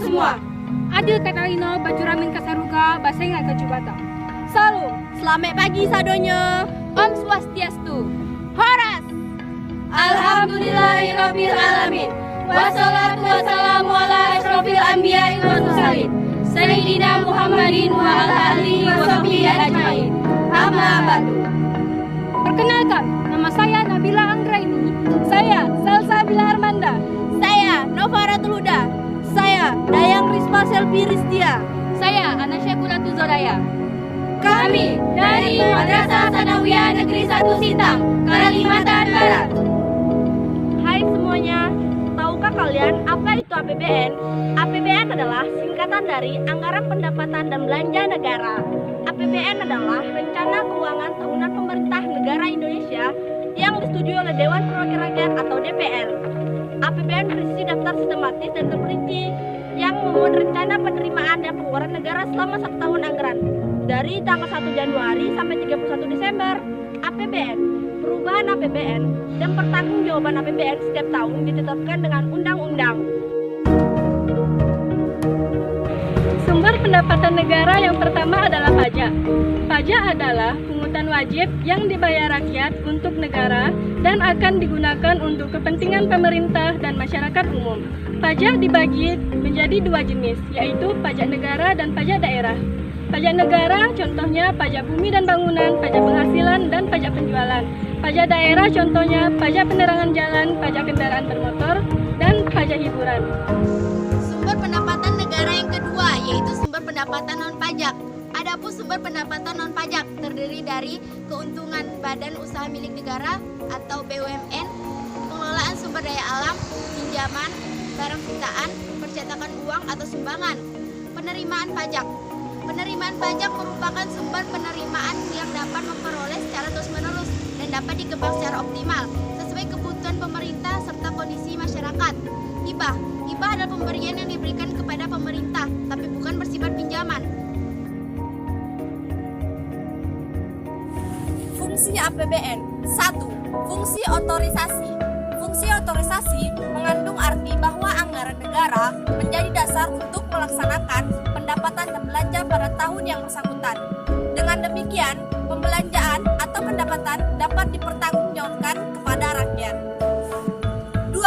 semua. Adil Katalino, Bajuramin Kasaruga, Basengan Kacubata. Salam. Selamat pagi sadonyo. Om Swastiastu. Horas. Alhamdulillahirabbil alamin. Wassalatu wassalamu ala asyrofil anbiya'i wal mursalin. Sayyidina Muhammadin wa ala alihi wa sahbihi ajmain. Amma ba'du. Perkenalkan, nama saya Nabila Anggraini. Saya Salsa Bila Armanda. Saya Novara Tuluda. Saya Dayang Risma Selvi Ristia. Saya Anasya Kulatu Zoraya. Kami dari Madrasah Sanawiyah Negeri 1 Sintang, Kalimantan Barat. Hai semuanya, tahukah kalian apa itu APBN? APBN adalah singkatan dari Anggaran Pendapatan dan Belanja Negara. APBN adalah Rencana Keuangan Tahunan Pemerintah Negara Indonesia yang disetujui oleh Dewan Perwakilan Rakyat atau DPR. APBN berisi daftar sistematis dan terperinci yang memuat rencana penerimaan dan pengeluaran negara selama 1 tahun anggaran dari tanggal 1 Januari sampai 31 Desember. APBN, perubahan APBN, dan pertanggungjawaban APBN setiap tahun ditetapkan dengan undang-undang. Sumber pendapatan negara yang pertama adalah pajak. Pajak adalah pungutan wajib yang dibayar rakyat untuk negara dan akan digunakan untuk kepentingan pemerintah dan masyarakat umum. Pajak dibagi menjadi 2 jenis, yaitu pajak negara dan pajak daerah. Pajak negara contohnya pajak bumi dan bangunan, pajak penghasilan, dan pajak penjualan. Pajak daerah contohnya pajak penerangan jalan, pajak kendaraan bermotor, dan pajak hiburan. Sumber pendapatan negara yang kedua yaitu sumber pendapatan non-pajak. Adapun sumber pendapatan non-pajak terdiri dari keuntungan badan usaha milik negara atau BUMN, pengelolaan sumber daya alam, pinjaman, barang sitaan, percetakan uang atau sumbangan. Penerimaan pajak. Penerimaan pajak merupakan sumber penerimaan yang dapat memperoleh secara terus-menerus dan dapat dikembang secara optimal sesuai kebutuhan pemerintah serta kondisi masyarakat. Hibah. Hibah adalah pemberian yang diberikan kepada pemerintah tapi bukan bersifat pinjaman. Fungsi APBN. 1. Fungsi otorisasi. Fungsi otorisasi mengandung arti bahwa anggaran negara menjadi dasar untuk melaksanakan pendapatan dan belanja pada tahun yang bersangkutan. Dengan demikian, pembelanjaan atau pendapatan dapat dipertanggungjawabkan kepada rakyat. 2.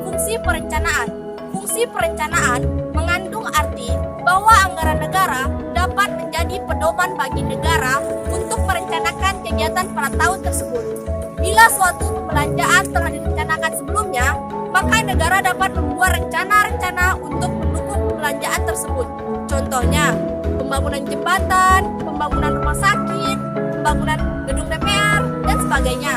Fungsi perencanaan. Fungsi perencanaan mengandung arti bahwa anggaran negara dapat menjadi pedoman bagi negara untuk merencanakan kegiatan pada tahun tersebut. Bila suatu pembelanjaan telah direncanakan sebelumnya, maka negara dapat membuat rencana-rencana untuk mendukung pembelanjaan tersebut. Contohnya, pembangunan jembatan, pembangunan rumah sakit, pembangunan gedung DPR, dan sebagainya.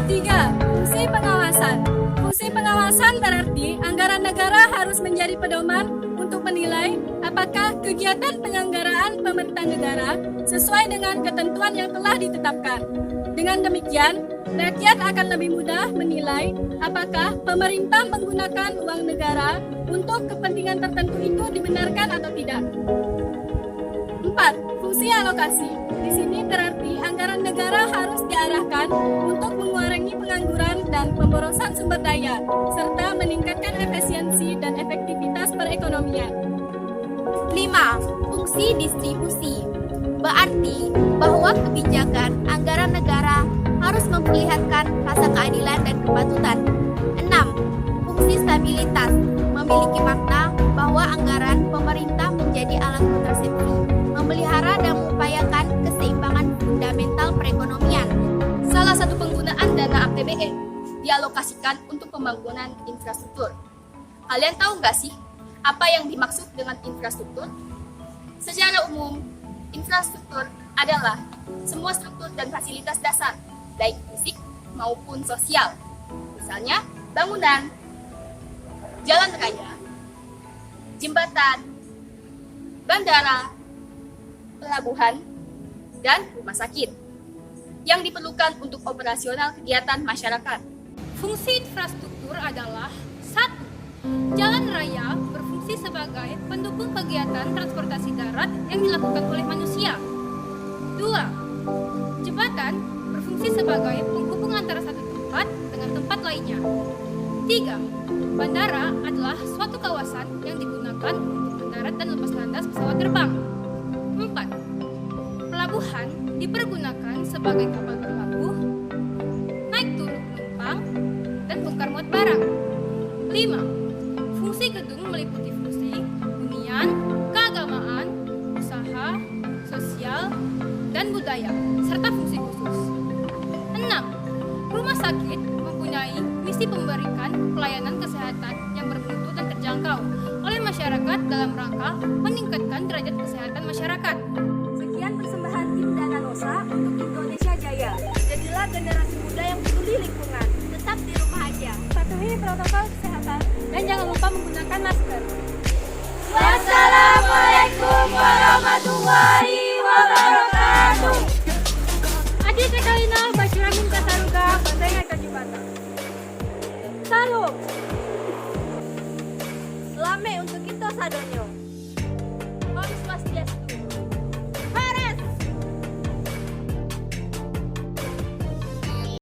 3. Fungsi pengawasan. Fungsi pengawasan berarti anggaran negara harus menjadi pedoman untuk menilai apakah kegiatan penyelenggaraan pemerintah negara sesuai dengan ketentuan yang telah ditetapkan. Dengan demikian, rakyat akan lebih mudah menilai apakah pemerintah menggunakan uang negara untuk kepentingan tertentu itu dibenarkan atau tidak. 4. Fungsi alokasi. Di sini berarti anggaran negara harus diarahkan untuk mengurangi pengangguran dan pemborosan sumber daya, serta meningkatkan efisiensi dan efektivitas perekonomian. 5. Fungsi distribusi. Berarti bahwa kebijakan anggaran negara harus memperlihatkan rasa keadilan dan kepatutan. 6. Fungsi stabilitas. Memiliki makna bahwa anggaran pemerintah menjadi alat kontrasepsi, memelihara dan mengupayakan keseimbangan fundamental perekonomian. Salah satu penggunaan dana APBN dialokasikan untuk pembangunan infrastruktur. Kalian tahu nggak sih apa yang dimaksud dengan infrastruktur? Secara umum, infrastruktur adalah semua struktur dan fasilitas dasar, baik fisik maupun sosial. Misalnya, bangunan, jalan raya, jembatan, bandara, pelabuhan, dan rumah sakit yang diperlukan untuk operasional kegiatan masyarakat. Fungsi infrastruktur adalah 1. Jalan raya berfungsi sebagai pendukung kegiatan transportasi darat yang dilakukan oleh manusia. 2. Jembatan berfungsi sebagai penghubung antara satu tempat dengan tempat lainnya. 3. Bandara adalah suatu kawasan yang digunakan untuk mendarat dan lepas landas pesawat terbang. 4. Pelabuhan dipergunakan sebagai kapal berlabuh, naik turun penumpang, dan bongkar muat barang. 5. Fungsi gedung meliputi fungsi hunian, keagamaan, usaha, sosial, dan budaya, serta fungsi khusus. 6. Rumah sakit mempunyai misi memberikan pelayanan kesehatan yang bermutu dan terjangkau oleh masyarakat dalam rangka meningkatkan derajat kesehatan masyarakat. Sekian persembahan tim Dananosa untuk Indonesia Jaya. Jadilah generasi muda yang peduli lingkungan. Tetap di rumah aja. Patuhi protokol kesehatan dan jangan lupa menggunakan masker. Wassalamualaikum warahmatullahi wabarakatuh. Adi sekalina Baciramin Kasaruga, Bantengan Kajibata. Salut. Lame untuk kita sadonyo.